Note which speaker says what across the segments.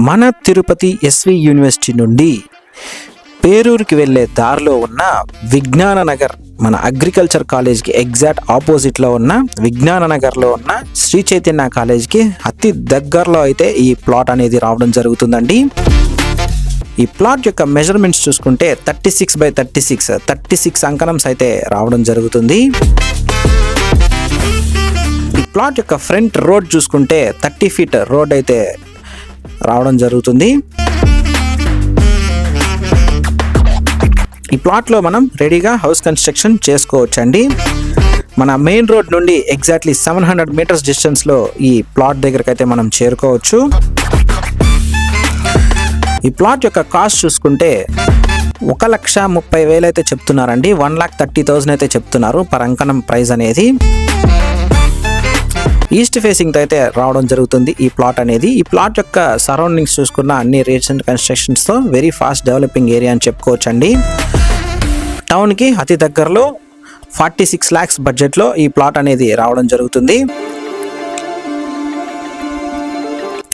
Speaker 1: మన Tirupati SV university నుండి పేరూరుకి వెళ్ళే దారిలో ఉన్న విజ్ఞాన నగర్, మన అగ్రికల్చర్ కాలేజ్కి ఎగ్జాక్ట్ ఆపోజిట్లో ఉన్న విజ్ఞాన నగర్లో ఉన్న శ్రీ చైతన్య కాలేజ్కి అతి దగ్గరలో అయితే ఈ ప్లాట్ అనేది రావడం జరుగుతుందండి. ఈ ప్లాట్ యొక్క మెజర్మెంట్స్ చూసుకుంటే 36x36 అంకణంస్ అయితే రావడం జరుగుతుంది. ఈ ప్లాట్ యొక్క ఫ్రంట్ రోడ్ చూసుకుంటే 30 ఫీట్ రోడ్ అయితే రావడం జరుగుతుంది. ఈ ప్లాట్లో మనం రెడీగా హౌస్ కన్స్ట్రక్షన్ చేసుకోవచ్చండి. మన మెయిన్ రోడ్ నుండి ఎగ్జాక్ట్లీ 700 మీటర్స్ డిస్టెన్స్లో ఈ ప్లాట్ దగ్గరకు అయితే మనం చేరుకోవచ్చు. ఈ ప్లాట్ యొక్క కాస్ట్ చూసుకుంటే 1,30,000 అయితే చెప్తున్నారండి. 1,30,000 అయితే చెప్తున్నారు పర్ అంకణం ప్రైస్ అనేది. ఈస్ట్ ఫేసింగ్తో అయితే రావడం జరుగుతుంది ఈ ప్లాట్ అనేది. ఈ ప్లాట్ యొక్క సరౌండింగ్స్ చూసుకున్న అన్ని రీసెంట్ కన్స్ట్రక్షన్స్తో వెరీ ఫాస్ట్ డెవలపింగ్ ఏరియా అని చెప్పుకోవచ్చండి. టౌన్కి అతి దగ్గరలో 46 lakhs బడ్జెట్లో ఈ ప్లాట్ అనేది రావడం జరుగుతుంది.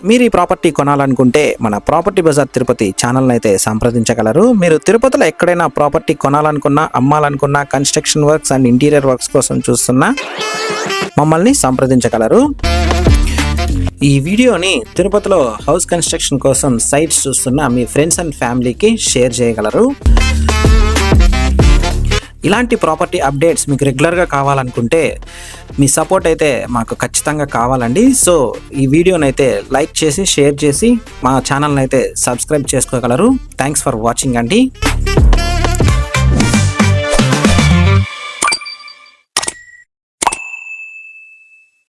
Speaker 1: మీరు ఈ ప్రాపర్టీ కొనాలనుకుంటే మన ప్రాపర్టీ బజార్ తిరుపతి ఛానల్ని అయితే సంప్రదించగలరు. మీరు తిరుపతిలో ఎక్కడైనా ప్రాపర్టీ కొనాలనుకున్నా, అమ్మాలనుకున్నా, construction works and interior works కోసం చూస్తున్నా మమ్మల్ని సంప్రదించగలరు. ఈ వీడియోని తిరుపతిలో హౌస్ కన్స్ట్రక్షన్ కోసం సైట్స్ చూస్తున్న మీ ఫ్రెండ్స్ అండ్ ఫ్యామిలీకి షేర్ చేయగలరు. ఇలాంటి ప్రాపర్టీ అప్డేట్స్ మీకు రెగ్యులర్గా కావాలనుకుంటే మీ సపోర్ట్ అయితే మాకు ఖచ్చితంగా కావాలండి. సో ఈ వీడియోని అయితే లైక్ చేసి, షేర్ చేసి మా ఛానల్ని అయితే సబ్స్క్రైబ్ చేసుకోగలరు. థ్యాంక్స్ ఫర్ వాచింగ్ అండి.